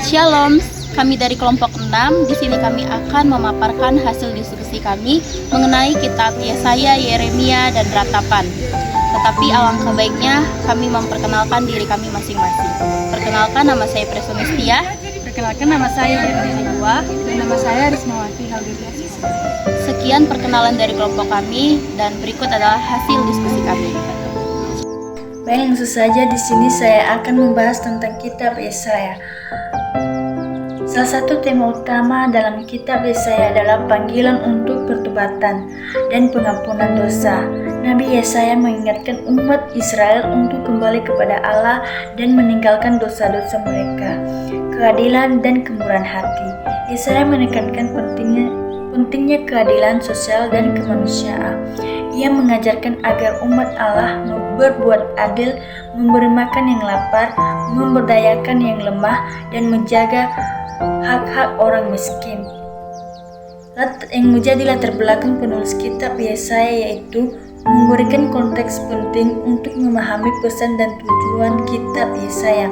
Shalom, kami dari kelompok 6. Di sini kami akan memaparkan hasil diskusi kami mengenai kitab Yesaya, Yeremia, dan Ratapan. Tetapi alangkah baiknya kami memperkenalkan diri kami masing-masing. Perkenalkan, nama saya Presunistia. Perkenalkan, nama saya Yeremia dan nama saya Rismawati Halgeria. Sekian perkenalan dari kelompok kami dan berikut adalah hasil diskusi kami. Baik, langsung saja di sini saya akan membahas tentang kitab Yesaya. Salah satu tema utama dalam kitab Yesaya adalah panggilan untuk pertobatan dan pengampunan dosa. Nabi Yesaya mengingatkan umat Israel untuk kembali kepada Allah dan meninggalkan dosa-dosa mereka, keadilan dan kemurahan hati. Yesaya menekankan pentingnya keadilan sosial dan kemanusiaan. Ia mengajarkan agar umat Allah berbuat adil, memberi makan yang lapar, memberdayakan yang lemah, dan menjaga hak-hak orang miskin. Yang menjadi latar belakang penulis kitab Yesaya yaitu memberikan konteks penting untuk memahami pesan dan tujuan kitab Yesaya.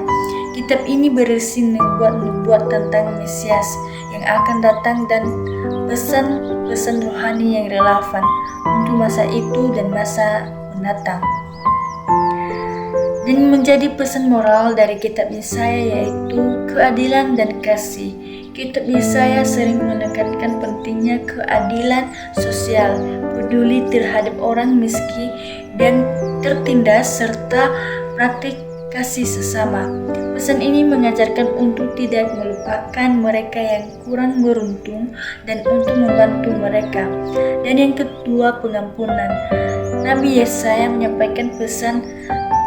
Kitab ini berisi nubuat tentang Mesias yang akan datang dan pesan-pesan rohani yang relevan untuk masa itu dan masa mendatang. Dan menjadi pesan moral dari kitab Yesaya yaitu keadilan dan kasih. Kitab Yesaya sering menekankan pentingnya keadilan sosial, peduli terhadap orang miskin dan tertindas, serta praktik kasih sesama. Pesan ini mengajarkan untuk tidak melupakan mereka yang kurang beruntung dan untuk membantu mereka. Dan yang kedua, pengampunan. Nabi Yesaya menyampaikan pesan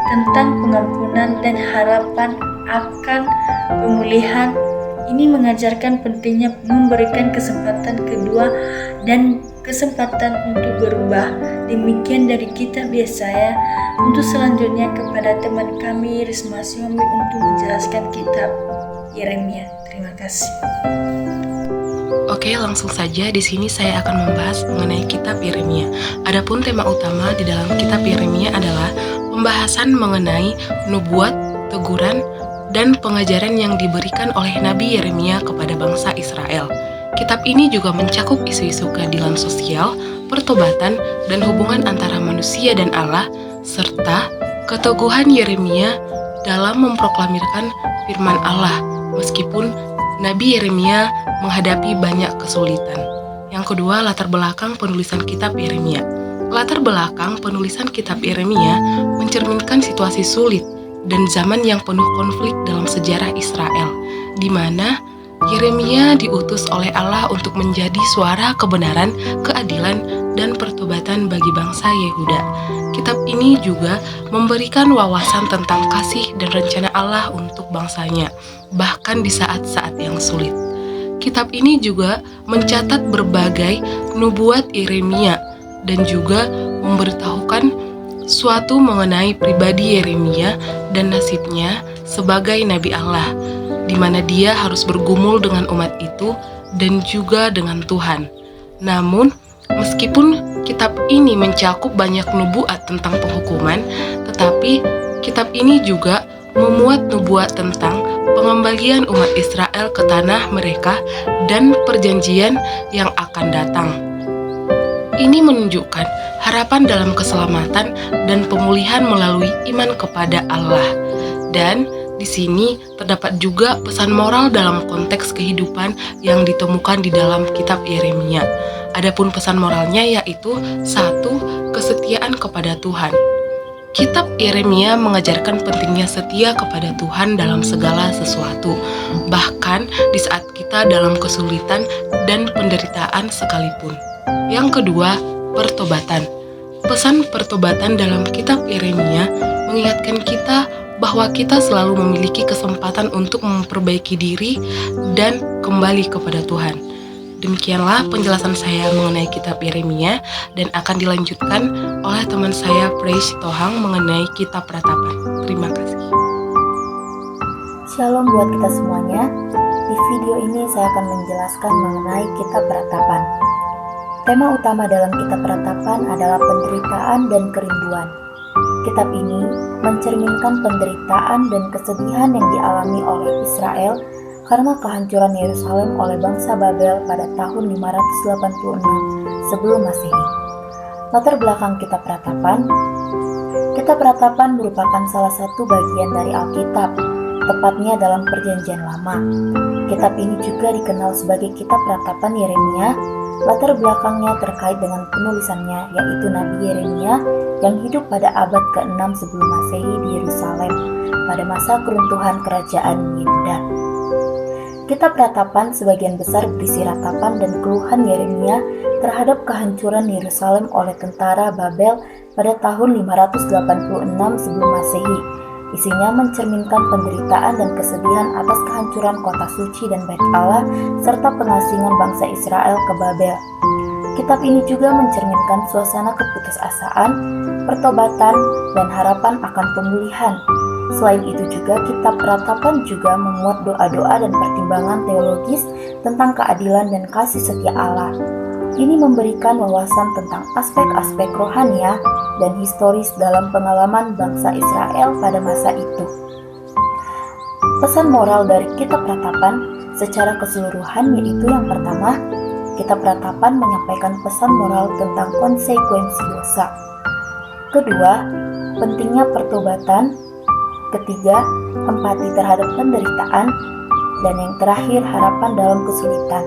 tentang pengampunan dan harapan akan pemulihan. Ini mengajarkan pentingnya memberikan kesempatan kedua dan kesempatan untuk berubah. Demikian dari kitab Yesaya. Untuk selanjutnya kepada teman kami Risma Siomi untuk menjelaskan kitab Yeremia. Terima kasih. Oke, langsung saja di sini saya akan membahas mengenai kitab Yeremia. Adapun tema utama di dalam kitab Yeremia adalah pembahasan mengenai nubuat, teguran, dan pengajaran yang diberikan oleh Nabi Yeremia kepada bangsa Israel. Kitab ini juga mencakup isu-isu keadilan sosial, pertobatan, dan hubungan antara manusia dan Allah, serta keteguhan Yeremia dalam memproklamirkan firman Allah, meskipun Nabi Yeremia menghadapi banyak kesulitan. Yang kedua, latar belakang penulisan kitab Yeremia. Latar belakang penulisan kitab Yeremia mencerminkan situasi sulit dan zaman yang penuh konflik dalam sejarah Israel, di mana Yeremia diutus oleh Allah untuk menjadi suara kebenaran, keadilan, dan pertobatan bagi bangsa Yehuda. Kitab ini juga memberikan wawasan tentang kasih dan rencana Allah untuk bangsanya, bahkan di saat-saat yang sulit. Kitab ini juga mencatat berbagai nubuat Yeremia dan juga memberitahukan suatu mengenai pribadi Yeremia dan nasibnya sebagai Nabi Allah, di mana dia harus bergumul dengan umat itu dan juga dengan Tuhan. Namun, meskipun kitab ini mencakup banyak nubuat tentang penghukuman, tetapi kitab ini juga memuat nubuat tentang pengembalian umat Israel ke tanah mereka dan perjanjian yang akan datang. Ini menunjukkan harapan dalam keselamatan dan pemulihan melalui iman kepada Allah. Dan di sini terdapat juga pesan moral dalam konteks kehidupan yang ditemukan di dalam kitab Yeremia. Adapun pesan moralnya yaitu 1. Kesetiaan kepada Tuhan. Kitab Yeremia mengajarkan pentingnya setia kepada Tuhan dalam segala sesuatu, bahkan di saat kita dalam kesulitan dan penderitaan sekalipun. Yang kedua, pertobatan. Pesan pertobatan dalam kitab Yeremia mengingatkan kita bahwa kita selalu memiliki kesempatan untuk memperbaiki diri dan kembali kepada Tuhan. Demikianlah penjelasan saya mengenai kitab Yeremia dan akan dilanjutkan oleh teman saya Praise Tohang mengenai kitab Ratapan. Terima kasih. Shalom buat kita semuanya. Di video ini saya akan menjelaskan mengenai kitab Ratapan. Tema utama dalam kitab Ratapan adalah penderitaan dan kerinduan. Kitab ini mencerminkan penderitaan dan kesedihan yang dialami oleh Israel karena kehancuran Yerusalem oleh bangsa Babel pada tahun 586 sebelum Masehi. Latar belakang kitab Ratapan. Kitab Ratapan merupakan salah satu bagian dari Alkitab, tepatnya dalam Perjanjian Lama. Kitab ini juga dikenal sebagai Kitab Ratapan Yeremia. Latar belakangnya terkait dengan penulisannya, yaitu Nabi Yeremia yang hidup pada abad ke-6 sebelum Masehi di Yerusalem pada masa keruntuhan kerajaan Yehuda. Kitab Ratapan sebagian besar berisi ratapan dan keluhan Yeremia terhadap kehancuran Yerusalem oleh tentara Babel pada tahun 586 sebelum Masehi. Isinya mencerminkan penderitaan dan kesedihan atas kehancuran kota suci dan Bait Allah serta pengasingan bangsa Israel ke Babel. Kitab ini juga mencerminkan suasana keputusasaan, pertobatan, dan harapan akan pemulihan. Selain itu juga kitab Ratapan juga memuat doa-doa dan pertimbangan teologis tentang keadilan dan kasih setia Allah. Ini memberikan wawasan tentang aspek-aspek rohania dan historis dalam pengalaman bangsa Israel pada masa itu. Pesan moral dari kitab Ratapan secara keseluruhan yaitu yang pertama, kitab Ratapan menyampaikan pesan moral tentang konsekuensi dosa. Kedua, pentingnya pertobatan. Ketiga, empati terhadap penderitaan. Dan yang terakhir, harapan dalam kesulitan.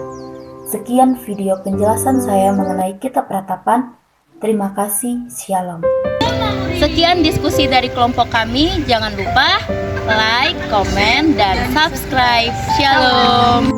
Sekian video penjelasan saya mengenai kitab Ratapan. Terima kasih, Shalom. Sekian diskusi dari kelompok kami. Jangan lupa like, komen, dan subscribe. Shalom.